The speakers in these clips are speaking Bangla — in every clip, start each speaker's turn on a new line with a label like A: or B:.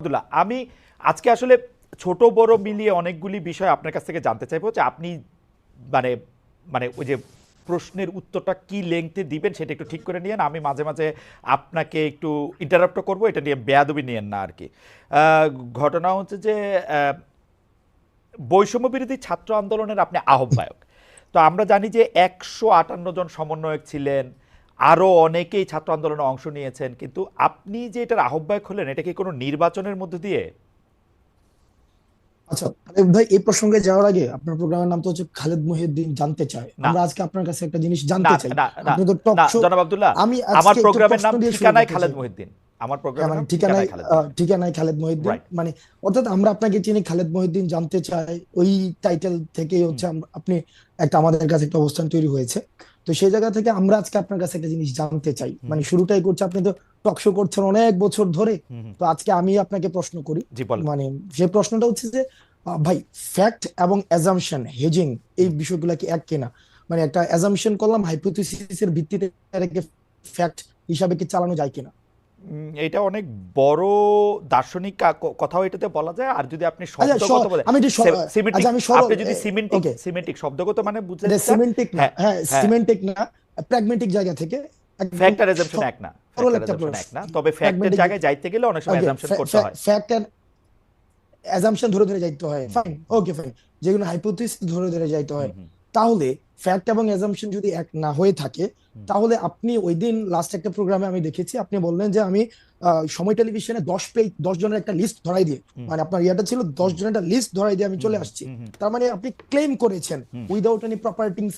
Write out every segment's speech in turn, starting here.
A: আব্দুল্লাহ, আমি আজকে আসলে ছোট বড় মিলিয়ে অনেকগুলি বিষয় আপনার কাছ থেকে জানতে চাইবো যে আপনি মানে মানে ওই যে প্রশ্নের উত্তরটা কি লেংথে দিবেন সেটা একটু ঠিক করে নিয়েন। আমি মাঝে মাঝে আপনাকে একটু ইন্টারাপ্ট করবো, এটা নিয়ে বেয়াদবি নিয়েন না আর কি। আহ, ঘটনা হচ্ছে যে বৈষম্য বিরোধী ছাত্র আন্দোলনের আপনি আহ্বায়ক। তো আমরা জানি যে 158 জন সমন্বয়ক ছিলেন, আরও অনেকেই ছাত্র আন্দোলনে অংশ নিয়েছেন, কিন্তু আপনি যে এটার আহ্বায়ক হলেন এটা কি কোনো নির্বাচনের মধ্য দিয়ে?
B: আচ্ছা, আরে ভাই, এই প্রসঙ্গে যাওয়ার আগে আপনার প্রোগ্রামের নাম তো হচ্ছে খালেদ মহিউদ্দিন জানতে চায়।
A: না,
B: আমরা আজকে আপনার কাছে একটা জিনিস
A: না,
B: জানতে চাই।
A: না, না,
B: আপনি তো টক
A: না,
B: শো।
A: জনাব আব্দুল্লাহ,
B: আমি
A: আমার
B: আজকে একটা
A: প্রোগ্রামের
B: প্রশ্ন
A: নাম
B: দিয়ে শুরু
A: ঠিকানায়
B: করতে
A: খালেদ
B: চাই।
A: মহিউদ্দিন। আমার
B: হ্যাঁ,
A: প্রোগ্রামের
B: মানে
A: নাম
B: ঠিকানায়
A: ঠিকানায় খালেদ মহিউদ্দিন।
B: ঠিকানায় খালেদ মহিউদ্দিন,
A: রাইট।
B: মানে অর্থাৎ আমরা আপনাকে চিনি খালেদ মহিউদ্দিন জানতে চাই। ওই টাইটেল থেকেই হচ্ছে আপনি একটা আমাদের কাছে একটা অবস্থান তৈরি হয়েছে। তো সেই জায়গা থেকে আমরা আজকে আপনার কাছে একটা জিনিস জানতে চাই। মানে শুরুটাই করছে, আপনি তো টক শো করছেন অনেক বছর ধরে। তো আজকে আমি আপনাকে প্রশ্ন করি।
A: জি বলেন।
B: মানে সেই প্রশ্নটা হচ্ছে যে ভাই, ফ্যাক্ট এবং অ্যাজাম্পশন হেজিং এই বিষয়গুলো কি এক কিনা? মানে একটা অ্যাজাম্পশন করলাম, হাইপোথিসিসের ভিত্তিতে এটাকে ফ্যাক্ট হিসাবে কি চালানো যায় কিনা?
A: এটা অনেক বড় দার্শনিক কথাও এটাতে বলা যায়। আর যদি আপনি
B: আচ্ছা,
A: শব্দগত বলে
B: আমি একটু
A: সিমেন্টিক,
B: আচ্ছা, আমি সরল।
A: আপনি যদি সিমেন্টিক
B: ওকে,
A: সিমেন্টিক শব্দগত মানে
B: এটা
A: বুঝাতে চান।
B: সিমেন্টিক না,
A: হ্যাঁ,
B: হ্যাঁ,
A: হ্যাঁ।
B: সিমেন্টিক না, প্র্যাগমেটিক জায়গা থেকে একদম
A: ফ্যাক্ট আর অ্যাজাম্পশন এক না, ফ্যাক্ট
B: সরল
A: আর
B: একটা
A: অ্যাজাম্পশন এক
B: প্রশ্ন।
A: না, তবে ফ্যাক্টের
B: প্র্যাগমেটিক,
A: জায়গায় যাইতে গেলে অনেক সময়
B: ওকে,
A: অ্যাজাম্পশন করতে হয়।
B: ফ্যাক্ট এন্ড অ্যাজাম্পশন ধরে ধরে যাইতে হয়,
A: হুম,
B: ফাইন, ওকে, ফাইন। যেগুলো হাইপোথিস ধরে ধরে যাইতে
A: হুম,
B: হয়।
A: হুম,
B: তাহলে ফ্যাক্ট এবং অ্যাজাম্পশন যদি এক না হয়ে থাকে,
A: হুম,
B: তাহলে আপনি ওই দিন লাস্ট একটা প্রোগ্রামে আমি দেখেছি, আপনি বললেন যে আমি সময় টেলিভিশনে 10 পেজ 10 জনের একটা লিস্ট ধরাই দিয়ে,
A: হুম,
B: মানে আপনার ইয়াটা ছিল
A: হুম,
B: 10 জনের একটা লিস্ট ধরাই দিয়ে আমি
A: হুম,
B: চলে
A: হুম,
B: আসছি।
A: হুম,
B: তার মানে আপনি ক্লেম করেছেন
A: হুম,
B: উইদাউট এনি
A: হুম,
B: প্রপার
A: হুম,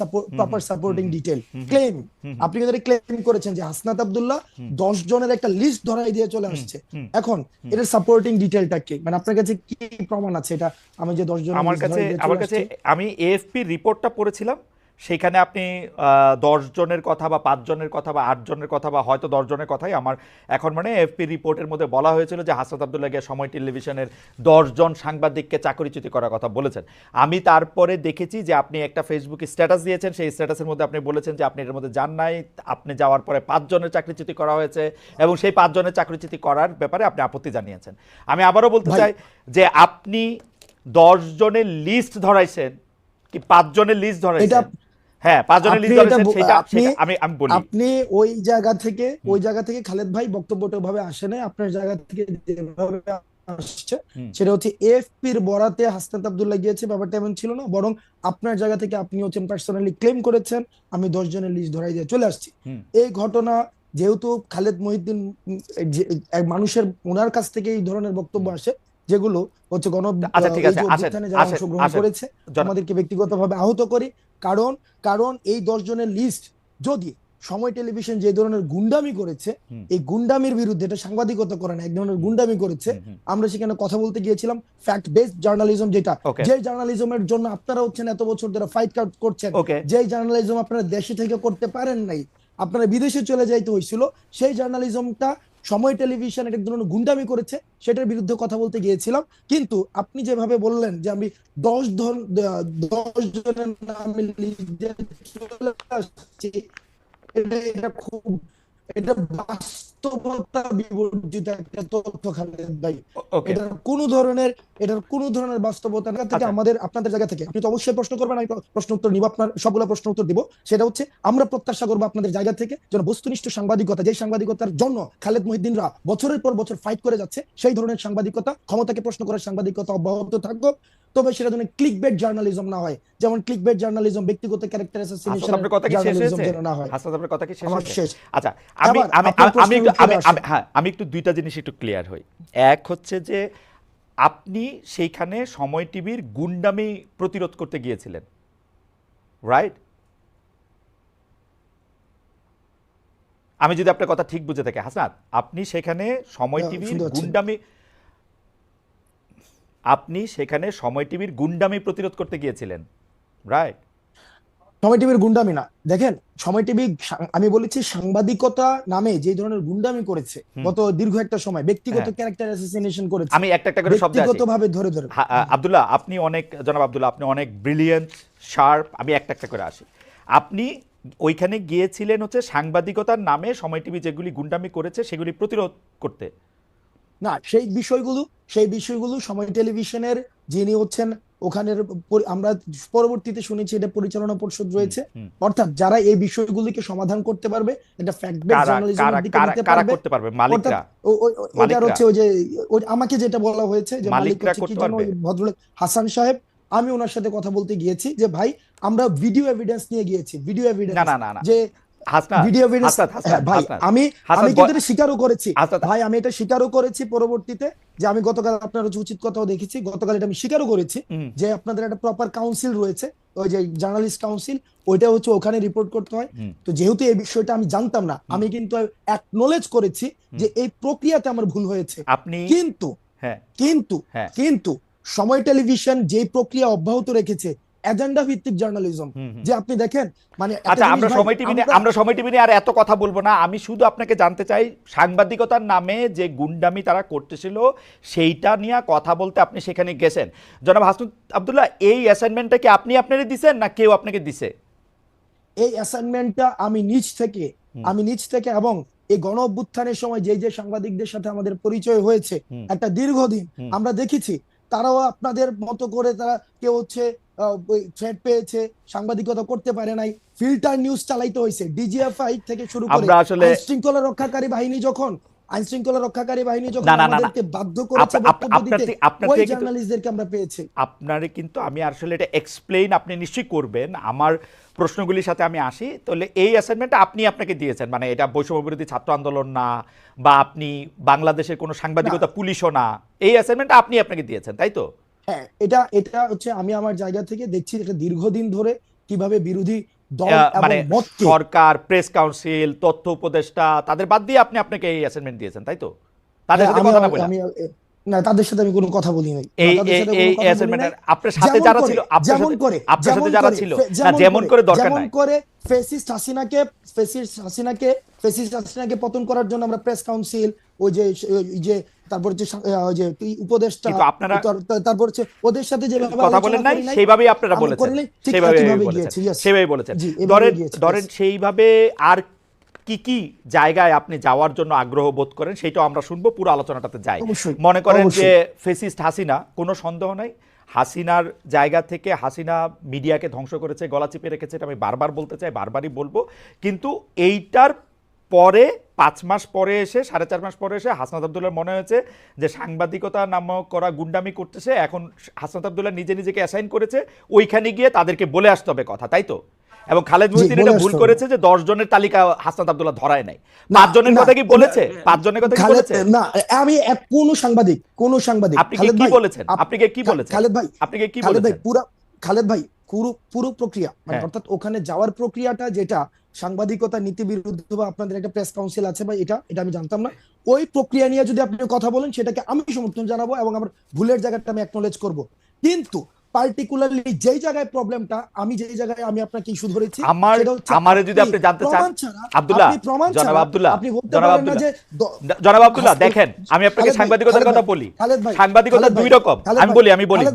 A: হুম,
B: সাপোর্টিং
A: হুম,
B: ডিটেল
A: হুম, হুম,
B: ক্লেম।
A: হুম, হুম,
B: আপনি কিন্তু ক্লেম করেছেন যে হাসনাত আব্দুল্লাহ
A: হুম,
B: 10 জনের একটা লিস্ট ধরাই দিয়ে চলে
A: হুম,
B: আসছে।
A: হুম,
B: এখন
A: হুম।
B: এটার সাপোর্টিং ডিটেলটা কি? মানে আপনার কাছে কি প্রমাণ আছে এটা আমি যে 10 জনের
A: আমার
B: লিস্ট
A: কাছে
B: ধরাই দিয়ে
A: আমার
B: চলে
A: কাছে
B: আসছি?
A: আমি এএফপি রিপোর্টটা পড়েছিলাম। সেখানে আপনি 10 জনের কথা বা 5 জনের কথা বা 8 জনের কথা বা হয়তো 10 জনের কথাই আমার এখন মানে এএফপি রিপোর্টের মধ্যে বলা হয়েছিল যে হাসনাত আব্দুল্লাহ গিয়ে সময় টেলিভিশনের 10 জন সাংবাদিককে চাকরিচ্যুতি করার কথা বলেছেন। আমি তারপরে দেখেছি যে আপনি একটা ফেসবুকে স্ট্যাটাস দিয়েছেন, সেই স্ট্যাটাসের মধ্যে আপনি বলেছেন যে আপনি এর মধ্যে যান নাই। আপনি যাওয়ার পরে 5 জনের চাকরিচ্যুতি করা হয়েছে এবং সেই 5 জনের চাকরিচ্যুতি করার ব্যাপারে আপনি আপত্তি জানিয়েছেন। আমি আবারও বলতে
B: ভাই,
A: চাই যে আপনি 10 জনের লিস্ট ধরাইছেন কি 5 জনের লিস্ট
B: এটা
A: ধরাইছেন? হ্যাঁ, 5 জনের
B: আপনি
A: লিস্ট
B: এটা
A: ধরাইছেন, সেটা
B: আপনি
A: সেটা আমি বলি।
B: আপনি ওই জায়গা থেকে খালেদ ভাই বক্তব্যটা ভাবে আসে নাই। আপনার জায়গা থেকে যেভাবে আসছে
A: হুম,
B: সেটা হচ্ছে এএফপির বরাতে হাসনাত আব্দুল্লাহ গিয়েছে, ব্যাপারটা এমন ছিল না। বরং আপনার জায়গা থেকে আপনি হচ্ছেন পার্সোনালি ক্লেম করেছেন আমি 10 জনের লিস্ট ধরাই দিয়ে চলে আসছি।
A: হুম।
B: এই ঘটনা যেহেতু খালেদ মহিউদ্দিন, এক মানুষের ওনার কাছ থেকে এই ধরনের বক্তব্য আসে, যেগুলো হচ্ছে
A: আচ্ছা, ঠিক
B: এই
A: আছে,
B: যে
A: আসেন,
B: অভ্যুত্থানে যারা
A: আসেন,
B: অংশগ্রহণ
A: আসেন।
B: করেছে
A: জন
B: আমাদেরকে ব্যক্তিগতভাবে আহত করি। কারণ কারণ এই 10 জনের লিস্ট যদি সময় টেলিভিশন যে ধরনের গুন্ডামি করেছে,
A: হুম,
B: এই গুন্ডামির বিরুদ্ধে, এটা সাংবাদিকতা করে না, এক ধরনের
A: হুম,
B: গুন্ডামি করেছে।
A: হুম, হুম।
B: আমরা সেখানে কথা বলতে গিয়েছিলাম ফ্যাক্ট বেসড জার্নালিজম, যেটা
A: ওকে,
B: যে জার্নালিজমের জন্য আপনারা হচ্ছেন এত বছর ধরে ফাইট করছেন,
A: ওকে।
B: যে জার্নালিজম আপনারা দেশে থেকে করতে পারেন নাই, আপনারা বিদেশে চলে যাইতে হয়েছিল, সেই জার্নালিজমটা সময় টেলিভিশন এক ধরনের গুন্ডামি করেছে, সেটার বিরুদ্ধে কথা বলতে গিয়েছিলাম। কিন্তু আপনি যেভাবে বললেন যে আমি 10 জনের নামে লিস্ট দিয়ে চলে আসছি, এটা খুব, এটা বাস্তবতা বিবর্জিত একটা তথ্য খালেদ ভাই।
A: ওকে।
B: এটার কোনো ধরনের এটার কোনো ধরনের বাস্তবতা না থেকে,
A: আচ্ছা,
B: আমাদের আপনাদের জায়গা থেকে আপনি তো অবশ্যই প্রশ্ন করবেন, আমি প্রশ্ন উত্তর নিব, আপনার সবগুলো প্রশ্ন উত্তর দিব। সেটা হচ্ছে আমরা প্রত্যাশা করবো আপনাদের জায়গা থেকে যেন বস্তুনিষ্ঠ সাংবাদিকতা, যে সাংবাদিকতার জন্য খালেদ মহিউদ্দিনরা বছরের পর বছর ফাইট করে যাচ্ছে, সেই ধরনের সাংবাদিকতা, ক্ষমতাকে প্রশ্ন করার সাংবাদিকতা অব্যাহত থাকবে। তবে সেটা যেন ক্লিকবেট জার্নালিজম না হয়, যেমন ক্লিকবেট জার্নালিজম, ব্যক্তিগত ক্যারেক্টার
A: হাসনাত
B: অ্যাসাসিনেশনের
A: আপনার কথা কি শেষ
B: জার্নালিজম
A: হয়েছে?
B: যেন না হয়।
A: হাসনাত আপনার কথা কি শেষ
B: আমার
A: হয়েছে?
B: শেষ।
A: আচ্ছা, আমি
B: এবার
A: আমি
B: আপনার
A: আমি
B: প্রশ্নের
A: একটু
B: ভিতরে আসেন।
A: হ্যাঁ, আমি একটু দুইটা জিনিস একটু ক্লিয়ার হই। এক হচ্ছে যে আপনি সেইখানে সময় টিভির গুন্ডামি প্রতিরোধ করতে গিয়েছিলেন, রাইট? আমি যদি আপনার কথা ঠিক বুঝে থাকি হাসনাত, আপনি সেখানে সময় টিভির
B: শুনতে পাচ্ছেন?
A: গুন্ডামি আপনি সেখানে সময় টিভির গুন্ডামি প্রতিরোধ করতে গিয়েছিলেন, রাইট?
B: সময় টিভির গুন্ডামি না, দেখেন, সময় টিভি, আমি বলেছি সাংবাদিকতা নামে যে ধরনের গুন্ডামি করেছে
A: হুম,
B: গত দীর্ঘ একটা সময়, ব্যক্তিগত
A: হ্যাঁ।
B: ক্যারেক্টার অ্যাসাসিনেশন করেছে
A: আমি একটা একটা করে শব্দে আসি।
B: ব্যক্তিগতভাবে ধরে ধরে।
A: আব্দুল্লাহ, আপনি অনেক, জনাব আব্দুল্লাহ, আপনি অনেক ব্রিলিয়েন্ট, শার্প। আমি একটা একটা করে আসি। আপনি ওইখানে গিয়েছিলেন হচ্ছে সাংবাদিকতার নামে সময় টিভি যেগুলি গুন্ডামি করেছে সেগুলি প্রতিরোধ করতে,
B: না, সেই বিষয়গুলো সময় টেলিভিশনের যিনি হচ্ছেন ওখানের আমরা পরবর্তীতে শুনেছি এটা পরিচালনা পরিষদ রয়েছে, অর্থাৎ যারা এই বিষয়গুলিকে সমাধান করতে পারবে, এটা ফ্যাক্ট বেস জার্নালিজমের দিকে নিতে
A: কারা
B: পারবে।
A: করতে পারবে? মালিকরা?
B: ওটার হচ্ছে ওই যে আমাকে যেটা বলা হয়েছে যে মালিক
A: মালিকরা
B: হচ্ছে কি
A: করতে
B: যেন
A: পারবে?
B: ওই ভদ্রলোক হাসান সাহেব, আমি ওনার সাথে কথা বলতে গিয়েছি যে ভাই আমরা ভিডিও এভিডেন্স নিয়ে গিয়েছি, ভিডিও
A: না
B: এভিডেন্স
A: না না না
B: যে
A: হাসনাত,
B: ভিডিও এভিডেন্স।
A: হাসনাত,
B: ভাই
A: হাসনাত,
B: আমি
A: হাসনাত
B: আমি কিন্তু এটা স্বীকারও করেছি,
A: হাসনাত,
B: ভাই আমি এটা স্বীকারও করেছি পরবর্তীতে, যে আমি গতকাল আপনার হচ্ছে উচিত কথাও দেখেছি, গতকাল এটা আমি স্বীকারও করেছি যে আপনাদের একটা প্রপার কাউন্সিল রয়েছে, ওই যে জার্নালিস্ট কাউন্সিল, ওইটা হচ্ছে ওখানে রিপোর্ট করতে হয়। তো যেহেতু এই বিষয়টা আমি জানতাম না, আমি কিন্তু অ্যাকনলেজ করেছি যে এই প্রক্রিয়াতে আমার ভুল হয়েছে।
A: আপনি
B: কিন্তু
A: হ্যাঁ
B: কিন্তু
A: হ্যাঁ
B: কিন্তু সময় টেলিভিশন যে প্রক্রিয়া অব্যাহত রেখেছে, এজেন্ডা ভিত্তিক জার্নালিজম, যে আপনি দেখেন মানে একটা
A: আচ্ছা,
B: জিনিস
A: আমরা
B: ভাই,
A: সময় টিভি নিয়ে আর এত কথা বলবো না। আমি শুধু আপনাকে জানতে চাই, সাংবাদিকতার নামে যে গুন্ডামি তারা করতেছিল সেইটা নিয়ে কথা বলতে আপনি সেখানে গেছেন। জনাব হাসনাত আব্দুল্লাহ, এই অ্যাসাইনমেন্টটা কি আপনি আপনারই দিছেন না কেউ আপনাকে দিছে?
B: এই অ্যাসাইনমেন্টটা আমি নিজ থেকে এবং এই গণ অভ্যুত্থানের সময় যে যে সাংবাদিকদের সাথে আমাদের পরিচয় হয়েছে একটা দীর্ঘদিন, আমরা দেখেছি তারাও আপনাদের মতো করে তারা কেউ হচ্ছে থ্রেড পেয়েছে, সাংবাদিকতা করতে পারে নাই, ফিল্টার নিউজ চালাইতে হয়েছে, ডিজিএফআই থেকে শুরু করে
A: আমরা আসলে
B: আইন শৃঙ্খলা রক্ষাকারী বাহিনী যখন
A: না না না
B: আমাদেরকে বাধ্য করেছে বক্তব্য দিতে, ওই
A: আপনার
B: জার্নালিস্টদেরকে আমরা পেয়েছি।
A: আপনারে কিন্তু আমি আসলে এটা এক্সপ্লেইন আপনি নিশ্চয়ই করবেন। আমার প্রশ্নগুলির সাথে আমি আসি। তাহলে এই অ্যাসাইনমেন্টটা আপনি আপনাকে দিয়েছেন, মানে এটা বৈষম্য বিরোধী ছাত্র আন্দোলন না, বা আপনি বাংলাদেশের কোনো সাংবাদিকতা পুলিশও না, এই অ্যাসাইনমেন্টটা আপনি আপনাকে দিয়েছেন, তাই তো?
B: হ্যাঁ, এটা হচ্ছে আমি আমার জায়গা থেকে দেখছি এটা দীর্ঘদিন ধরে কিভাবে বিরোধী দল
A: মানে
B: এবং মতকে
A: সরকার, প্রেস কাউন্সিল, তথ্য উপদেষ্টা তাদের বাদ দিয়ে আপনি আপনাকে এই অ্যাসাইনমেন্ট দিয়েছেন, তাই তো? তাদের সাথে কথা না বলে?
B: না, তাদের সাথে আমি কোনো কথা বলি নাই।
A: এই অ্যাসাইনমেন্টের আপনার সাথে যারা ছিল, আপনার সাথে যারা ছিল, যেমন করে দরকার নাই,
B: যেমন করে ফেসিস্ট হাসিনাকে পতন করার জন্য আমরা প্রেস কাউন্সিল, ওই যে তারপর হচ্ছে ওই যে উপদেষ্টা,
A: আপনারা
B: তারপর হচ্ছে ওদের সাথে যে
A: কথা বলেন নাই, সেইভাবেই আপনারা বলেছেন, সেইভাবেই বলেছেন। ধরেন সেইভাবে আর কি কি জায়গায় আপনি যাওয়ার জন্য আগ্রহ বোধ করেন সেটাও আমরা শুনবো, পুরো আলোচনাটাতে যাই। মনে করেন যে ফেসিস্ট হাসিনা, কোনো সন্দেহ নাই, হাসিনার জায়গা থেকে হাসিনা মিডিয়াকে ধ্বংস করেছে, গলা চিপে রেখেছে, এটা আমি বারবার বলতে চাই, বারবারই বলবো। কিন্তু এইটার পরে 5 মাস পরে এসে, 4.5 মাস পরে এসে হাসনাত আব্দুল্লাহর মনে হয়েছে যে সাংবাদিকতা নামক করা গুন্ডামি করতেছে, এখন হাসনাত আব্দুল্লাহ নিজেকে অ্যাসাইন করেছে ওইখানে গিয়ে তাদেরকে বলে আসতে হবে কথা, তাই তো? এবং খালেদ মহিউদ্দিন এটা ভুল করেছে যে 10 জনের তালিকা হাসনাত আব্দুল্লাহ ধরায় নাই। 5 জনের কথা কি বলেছে? 5 জনের কথা কি বলেছে?
B: না, আমি কোন সাংবাদিক
A: আপনি কি বলেছেন?
B: খালেদ ভাই, খালেদ ভাই পুরো প্রক্রিয়া মানে
A: হ্যাঁ।
B: অর্থাৎ ওখানে যাওয়ার প্রক্রিয়াটা যেটা সাংবাদিকতা নীতি বিরুদ্ধ, বা আপনাদের একটা প্রেস কাউন্সিল আছে বা এটা আমি জানতাম না, ওই প্রক্রিয়া নিয়ে যদি আপনি কথা বলেন সেটাকে আমি সমর্থন জানাবো এবং আমার ভুলের জায়গাটা আমি অ্যাকনলেজ করব। কিন্তু পার্টিকুলারলি যেই জায়গায় প্রবলেমটা, যেই জায়গায় আমি আপনাকে ইস্যু ধরেছি,
A: আমারে যদি আপনি জানতে চান আব্দুল্লাহ, জনাব আব্দুল্লাহ, জনাব আব্দুল্লাহ, দেখেন আমি আপনাকে সাংবাদিকতার কথা বলি, সাংবাদিকতা দুই রকম, আমি বলি